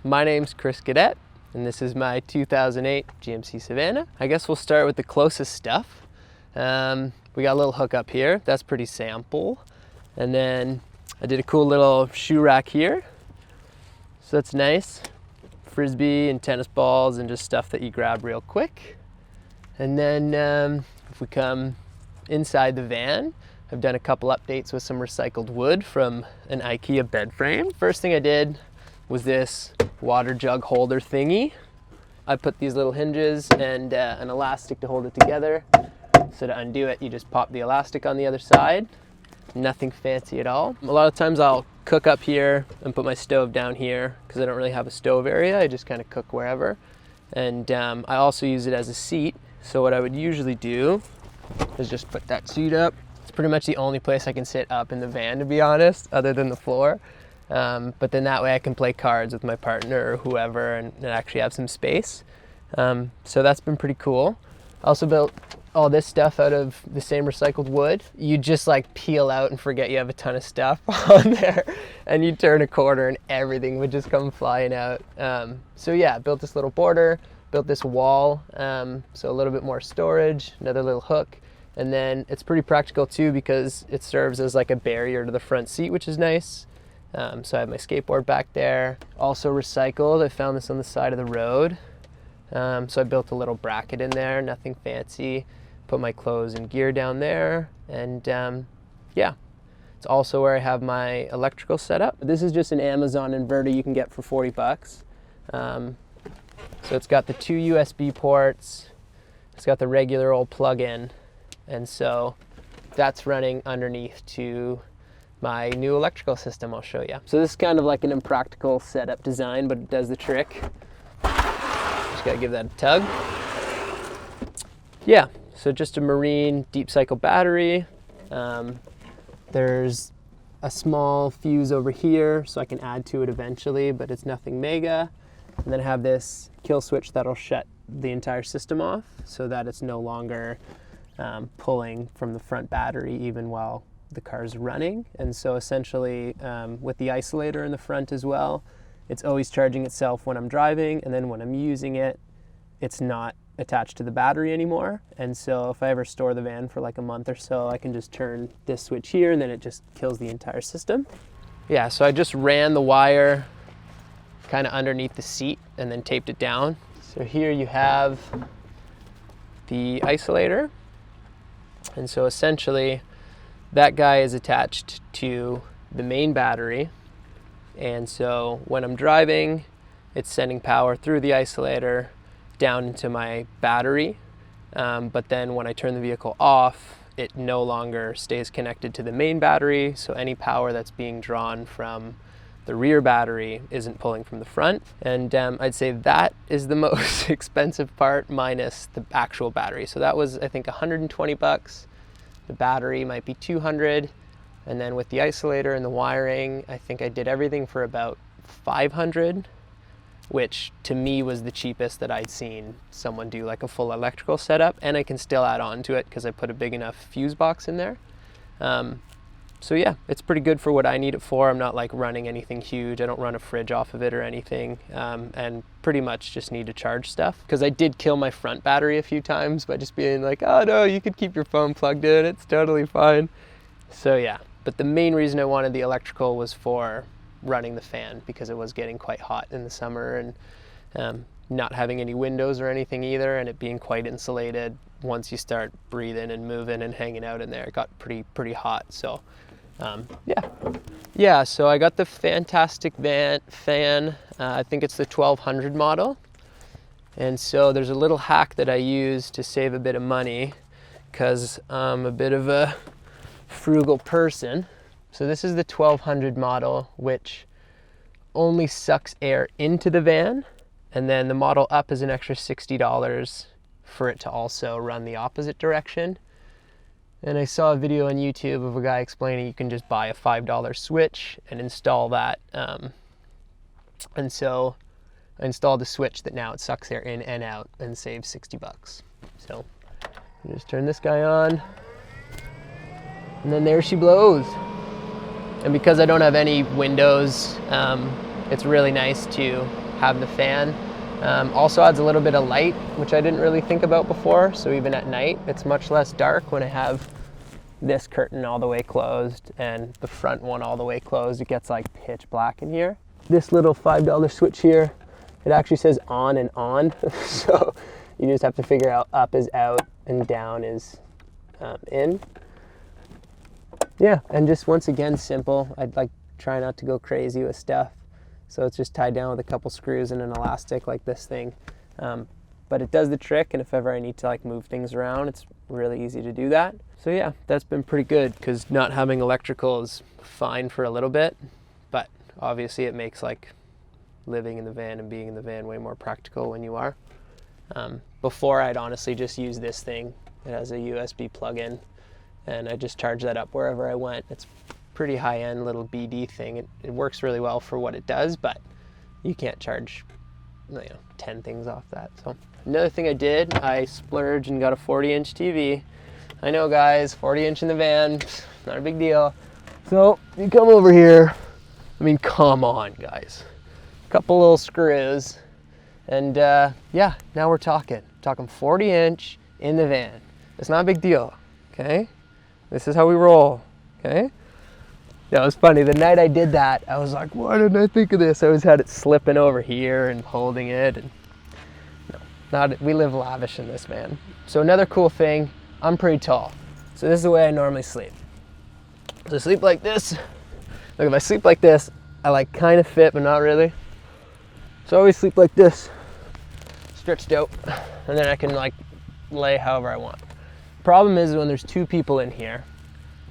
My name's Chris Cadet, and this is my 2008 GMC Savana. I guess we'll start with the closest stuff. We got a little hookup here. That's pretty sample. And then I did a cool little shoe rack here. So that's nice. Frisbee and tennis balls and just stuff that you grab real quick. And then if we come inside the van, I've done a couple updates with some recycled wood from an IKEA bed frame. First thing I did was this water jug holder thingy. I put these little hinges and an elastic to hold it together. So to undo it, you just pop the elastic on the other side. Nothing fancy at all. A lot of times I'll cook up here and put my stove down here because I don't really have a stove area. I just kind of cook wherever. And I also use it as a seat. So what I would usually do is just put that seat up. It's pretty much the only place I can sit up in the van, to be honest, other than the floor. But then that way I can play cards with my partner or whoever and actually have some space. So that's been pretty cool. I also built all this stuff out of the same recycled wood. You just like peel out and forget you have a ton of stuff on there, and you turn a corner and everything would just come flying out. So yeah, built this little border, built this wall, so a little bit more storage, another little hook. And then it's pretty practical too because it serves as like a barrier to the front seat, which is nice. So I have my skateboard back there. Also recycled, I found this on the side of the road. So I built a little bracket in there, nothing fancy. Put my clothes and gear down there. And yeah, it's also where I have my electrical setup. This is just an Amazon inverter you can get for 40 bucks. So it's got the 2 USB ports. It's got the regular old plug-in. And so that's running underneath to my new electrical system I'll show you. So this is kind of like an impractical setup design, but it does the trick. Just gotta give that a tug. Yeah, so just a marine deep cycle battery. There's a small fuse over here, so I can add to it eventually, but it's nothing mega. And then I have this kill switch that'll shut the entire system off so that it's no longer pulling from the front battery even while the car's running. And so essentially with the isolator in the front as well, it's always charging itself when I'm driving, and then when I'm using it, it's not attached to the battery anymore. And so if I ever store the van for like a month or so, I can just turn this switch here and then it just kills the entire system. Yeah, so I just ran the wire kind of underneath the seat and then taped it down. So here you have the isolator. And so essentially that guy is attached to the main battery. And so when I'm driving, it's sending power through the isolator down into my battery. But then when I turn the vehicle off, it no longer stays connected to the main battery. So any power that's being drawn from the rear battery isn't pulling from the front. And I'd say that is the most expensive part minus the actual battery. So that was, I think, 120 bucks. The battery might be 200. And then with the isolator and the wiring, I think I did everything for about 500, which to me was the cheapest that I'd seen someone do like a full electrical setup. And I can still add on to it because I put a big enough fuse box in there. So yeah, it's pretty good for what I need it for. I'm not like running anything huge. I don't run a fridge off of it or anything. And pretty much just need to charge stuff. Because I did kill my front battery a few times by just being like, oh no, you could keep your phone plugged in. It's totally fine. So yeah, but the main reason I wanted the electrical was for running the fan because it was getting quite hot in the summer, and not having any windows or anything either, and it being quite insulated. Once you start breathing and moving and hanging out in there, it got pretty hot. So yeah, so I got the fantastic fan. I think it's the 1200 model. And so there's a little hack that I use to save a bit of money because I'm a bit of a frugal person. So this is the 1200 model, which only sucks air into the van. And then the model up is an extra $60 for it to also run the opposite direction. And I saw a video on YouTube of a guy explaining you can just buy a $5 switch and install that. And so I installed a switch that now it sucks air in and out and saves 60 bucks. So I just turn this guy on, and then there she blows. And because I don't have any windows, it's really nice to have the fan. Also adds a little bit of light, which I didn't really think about before. So even at night, it's much less dark when I have this curtain all the way closed and the front one all the way closed. It gets like pitch black in here. This little $5 switch here, it actually says on and on. So you just have to figure out up is out and down is in. Yeah, and just once again, simple. I'd like try not to go crazy with stuff. So it's just tied down with a couple screws and an elastic like this thing. But it does the trick, and if ever I need to like move things around, it's really easy to do that. So yeah, that's been pretty good, because not having electrical is fine for a little bit, but obviously it makes like living in the van and being in the van way more practical when you are. Before, I'd honestly just use this thing. It has a USB plug-in, and I just charge that up wherever I went. It's pretty high-end little BD thing. It works really well for what it does, but you can't charge 10 things off that. So another thing I did, I splurged and got a 40-inch TV. I know, guys, 40-inch in the van, not a big deal. So you come over here, I mean, come on, guys. A couple little screws, and yeah, now we're talking 40-inch in the van. It's not a big deal, okay? This is how we roll, okay? Yeah, it was funny. The night I did that, I was like, why didn't I think of this? I always had it slipping over here and holding it. And we live lavish in this van. So another cool thing, I'm pretty tall. So this is the way I normally sleep. So I sleep like this. Like if I sleep like this, I like kind of fit, but not really. So I always sleep like this, stretched out, and then I can like lay however I want. Problem is when there's two people in here,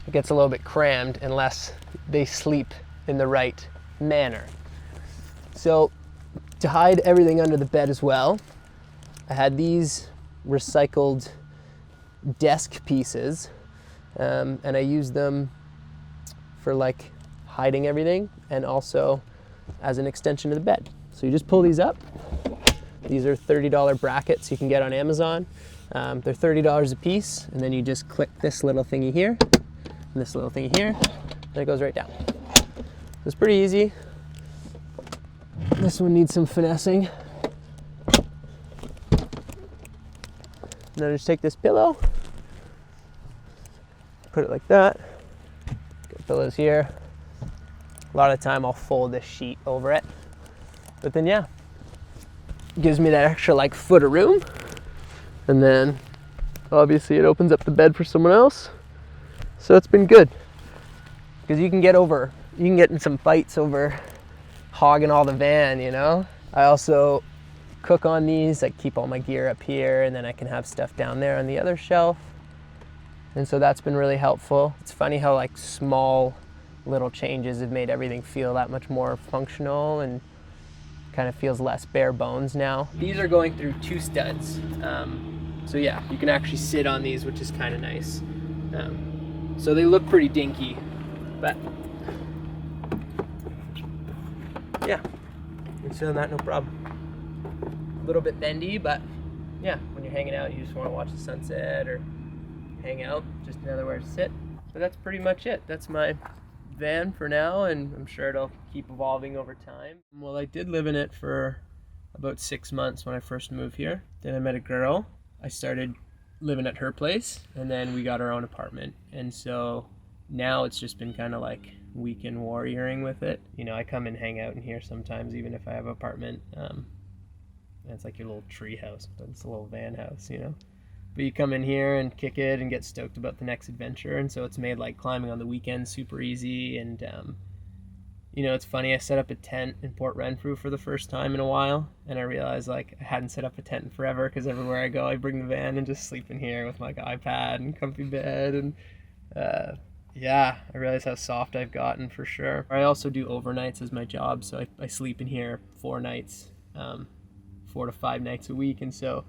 it gets a little bit crammed unless they sleep in the right manner. So to hide everything under the bed as well, I had these recycled desk pieces, and I used them for like hiding everything and also as an extension of the bed. So you just pull these up. These are $30 brackets you can get on Amazon. They're $30 a piece, and then you just click this little thingy here and this little thingy here, and it goes right down. It's pretty easy. This one needs some finessing. And then I just take this pillow, put it like that. Got pillows here. A lot of the time I'll fold this sheet over it. But then yeah, it gives me that extra like foot of room. And then obviously it opens up the bed for someone else. So it's been good. Because you can get in some fights over hogging all the van, you know? I also cook on these. I keep all my gear up here, and then I can have stuff down there on the other shelf. And so that's been really helpful. It's funny how like small little changes have made everything feel that much more functional and kind of feels less bare bones now. These are going through 2 studs. So yeah, you can actually sit on these, which is kind of nice. So they look pretty dinky, but yeah, you can sit on that, no problem. A little bit bendy, but yeah, when you're hanging out, you just want to watch the sunset or hang out, just another way to sit. But that's pretty much it. That's my van for now, and I'm sure it'll keep evolving over time. Well, I did live in it for about 6 months when I first moved here. Then I met a girl. I started living at her place, and then we got our own apartment. And so now it's just been kind of like weekend warrioring with it. You know, I come and hang out in here sometimes, even if I have an apartment. It's like your little tree house, but it's a little van house, you know? But you come in here and kick it and get stoked about the next adventure. And so it's made like climbing on the weekends super easy. And, you know, it's funny, I set up a tent in Port Renfrew for the first time in a while. And I realized like I hadn't set up a tent in forever, because everywhere I go, I bring the van and just sleep in here with my iPad and comfy bed. And yeah, I realize how soft I've gotten for sure. I also do overnights as my job. So I sleep in here 4 nights, 4 to 5 nights a week. And so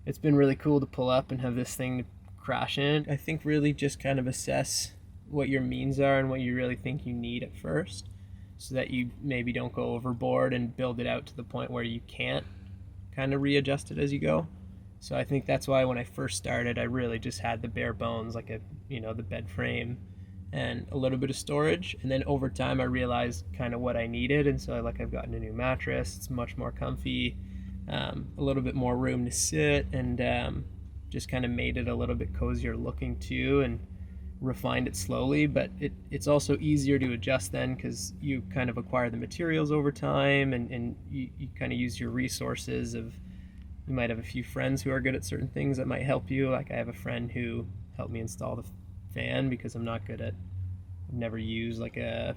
it's been really cool to pull up and have this thing to crash in. I think really just kind of assess what your means are and what you really think you need at first, so that you maybe don't go overboard and build it out to the point where you can't kind of readjust it as you go. So I think that's why when I first started, I really just had the bare bones, like the bed frame and a little bit of storage. And then over time I realized kind of what I needed, and so I've gotten a new mattress. It's much more comfy, a little bit more room to sit, and just kind of made it a little bit cozier looking too, and refined it slowly. But it's also easier to adjust then, because you kind of acquire the materials over time, and you kind of use your resources of, you might have a few friends who are good at certain things that might help you. Like I have a friend who helped me install the fan, because I'm not good at, I've never used like a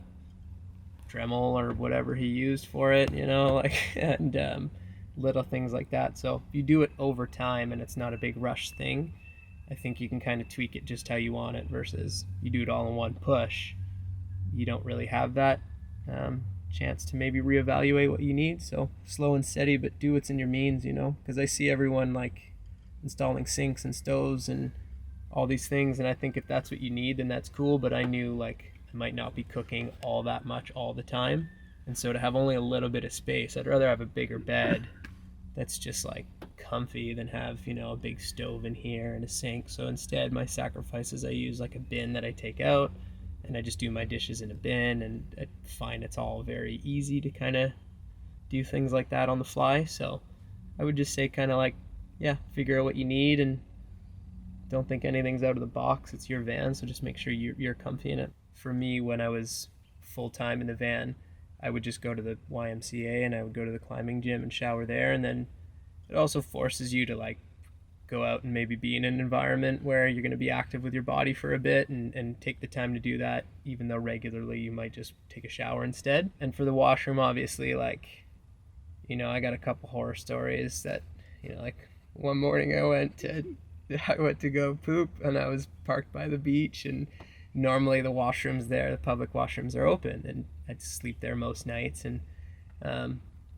Dremel or whatever he used for it, and little things like that. So if you do it over time and it's not a big rush thing, I think you can kind of tweak it just how you want it, versus you do it all in one push. You don't really have that chance to maybe reevaluate what you need. So slow and steady, but do what's in your means, because I see everyone like installing sinks and stoves and all these things, and I think if that's what you need, then that's cool. But I knew like I might not be cooking all that much all the time, and so to have only a little bit of space, I'd rather have a bigger bed that's just like comfy than have a big stove in here and a sink. So instead, my sacrifices, I use like a bin that I take out, and I just do my dishes in a bin, and I find it's all very easy to kind of do things like that on the fly. So I would just say kind of like, yeah, figure out what you need, and don't think anything's out of the box. It's your van, so just make sure you're comfy in it. For me, when I was full-time in the van, I would just go to the YMCA, and I would go to the climbing gym and shower there. And then it also forces you to like go out and maybe be in an environment where you're going to be active with your body for a bit, and take the time to do that, even though regularly you might just take a shower instead. And for the washroom, obviously, like, I got a couple horror stories that, like one morning I went to go poop, and I was parked by the beach, and normally the washrooms there, the public washrooms, are open, and I'd sleep there most nights. And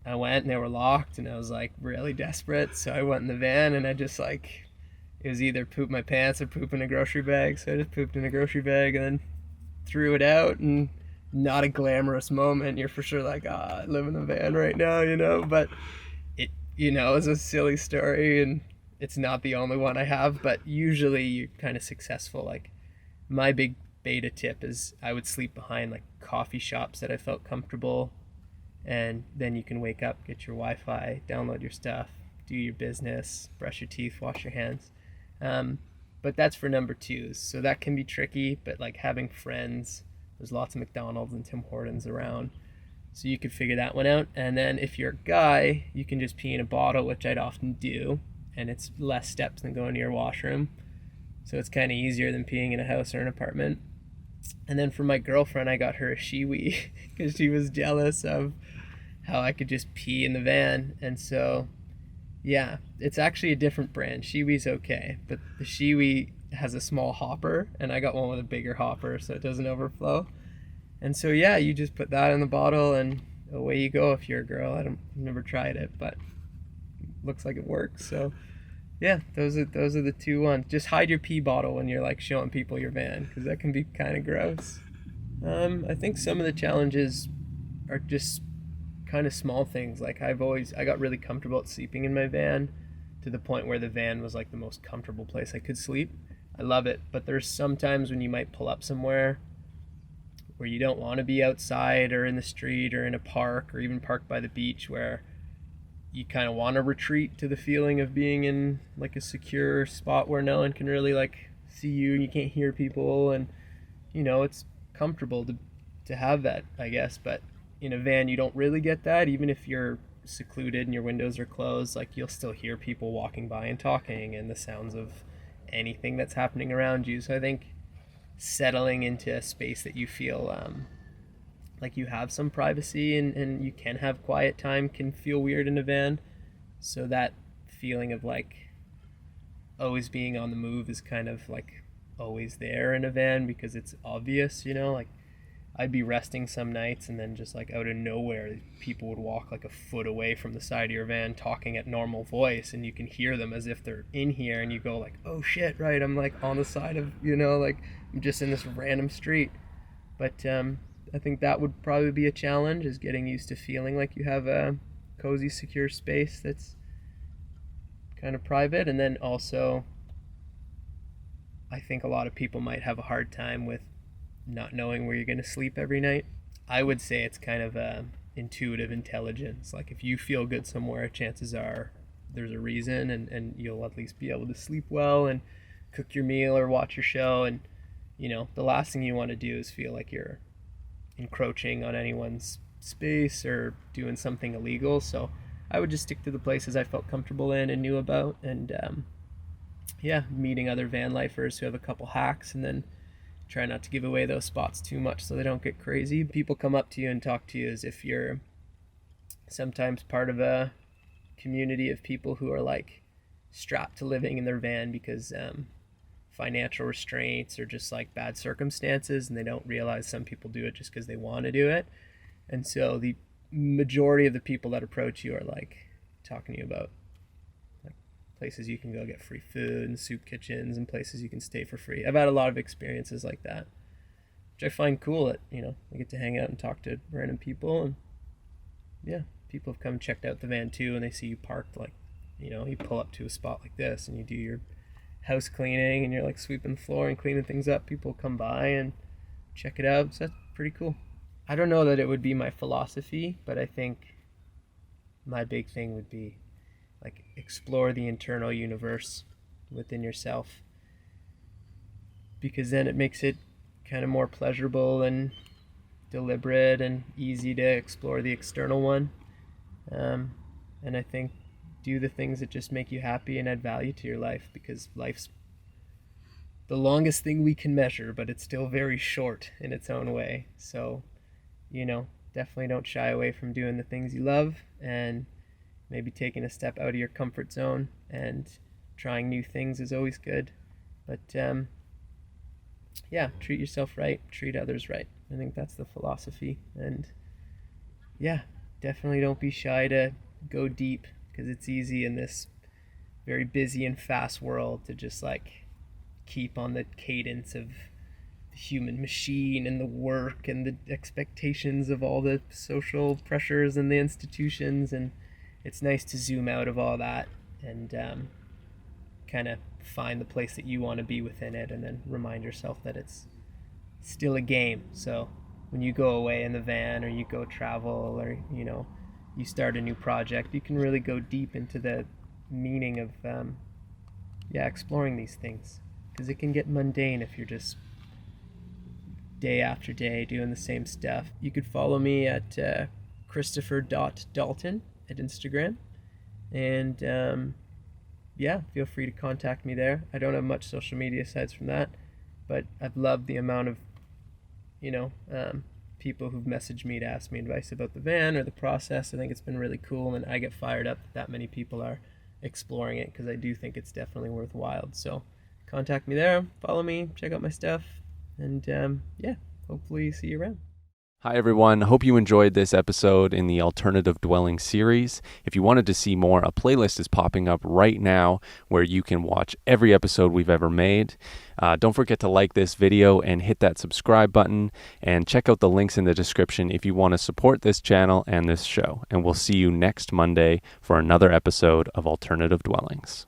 I went, and they were locked, and I was like really desperate, so I went in the van, and I just like, it was either poop my pants or poop in a grocery bag. So I just pooped in a grocery bag and then threw it out. And not a glamorous moment. You're for sure like, I live in the van right now, but it is a silly story, and it's not the only one I have. But usually you're kind of successful. Like my big beta tip is I would sleep behind like coffee shops that I felt comfortable, and then you can wake up, get your Wi-Fi, download your stuff, do your business, brush your teeth, wash your hands. But that's for number twos. So that can be tricky, but like having friends, there's lots of McDonald's and Tim Hortons around, so you could figure that one out. And then if you're a guy, you can just pee in a bottle, which I'd often do, and it's less steps than going to your washroom. So it's kind of easier than peeing in a house or an apartment. And then for my girlfriend, I got her a Shiwi because she was jealous of how I could just pee in the van. And so, yeah, it's actually a different brand. Shiwi's okay, but the Shiwi has a small hopper, and I got one with a bigger hopper so it doesn't overflow. And so, yeah, you just put that in the bottle, and away you go if you're a girl. I've never tried it, but it looks like it works. So yeah, those are the two ones. Just hide your pee bottle when you're like showing people your van, because that can be kind of gross. I think some of the challenges are just kind of small things. Like I got really comfortable at sleeping in my van, to the point where the van was like the most comfortable place I could sleep. I love it, but there's sometimes when you might pull up somewhere where you don't want to be outside or in the street or in a park or even parked by the beach, where you kind of want to retreat to the feeling of being in like a secure spot where no one can really like see you and you can't hear people, and it's comfortable to have that, I guess. But in a van you don't really get that. Even if you're secluded and your windows are closed, like you'll still hear people walking by and talking, and the sounds of anything that's happening around you. So I think settling into a space that you feel like you have some privacy, and you can have quiet time, can feel weird in a van. So that feeling of like always being on the move is kind of like always there in a van, because it's obvious, like I'd be resting some nights, and then just like out of nowhere people would walk like a foot away from the side of your van talking at normal voice, and you can hear them as if they're in here, and you go like, oh shit, right, I'm like on the side of, like I'm just in this random street. But I think that would probably be a challenge, is getting used to feeling like you have a cozy, secure space that's kind of private. And then also, I think a lot of people might have a hard time with not knowing where you're going to sleep every night. I would say it's kind of intuitive intelligence. Like if you feel good somewhere, chances are there's a reason, and you'll at least be able to sleep well and cook your meal or watch your show. And the last thing you want to do is feel like you're encroaching on anyone's space or doing something illegal. So I would just stick to the places I felt comfortable in and knew about, and meeting other van lifers who have a couple hacks, and then try not to give away those spots too much so they don't get crazy. People come up to you and talk to you as if you're sometimes part of a community of people who are like strapped to living in their van because financial restraints or just like bad circumstances, and they don't realize some people do it just because they want to do it. And so the majority of the people that approach you are like talking to you about like places you can go get free food and soup kitchens and places you can stay for free. I've had a lot of experiences like that, which I find cool. That I get to hang out and talk to random people, and people have come and checked out the van too, and they see you parked like you pull up to a spot like this and you do your house cleaning and you're like sweeping the floor and cleaning things up. People come by and check it out, so that's pretty cool. I don't know that it would be my philosophy, but I think my big thing would be like explore the internal universe within yourself, because then it makes it kind of more pleasurable and deliberate and easy to explore the external one. And I think do the things that just make you happy and add value to your life, because life's the longest thing we can measure, but it's still very short in its own way. So definitely don't shy away from doing the things you love, and maybe taking a step out of your comfort zone and trying new things is always good. But treat yourself right, treat others right. I think that's the philosophy. And definitely don't be shy to go deep, because it's easy in this very busy and fast world to just like keep on the cadence of the human machine and the work and the expectations of all the social pressures and the institutions. And it's nice to zoom out of all that and kind of find the place that you want to be within it, and then remind yourself that it's still a game. So when you go away in the van, or you go travel, or you start a new project, you can really go deep into the meaning of exploring these things, because it can get mundane if you're just day after day doing the same stuff. You could follow me at Christopher.Dalton at Instagram, and feel free to contact me there. I don't have much social media aside from that, but I've loved the amount of people who've messaged me to ask me advice about the van or the process. I think it's been really cool, and I get fired up that many people are exploring it, because I do think it's definitely worthwhile. So contact me there, follow me, check out my stuff, and hopefully see you around. Hi everyone, hope you enjoyed this episode in the Alternative Dwelling series. If you wanted to see more, a playlist is popping up right now where you can watch every episode we've ever made. Don't forget to like this video and hit that subscribe button, and check out the links in the description if you want to support this channel and this show. And we'll see you next Monday for another episode of Alternative Dwellings.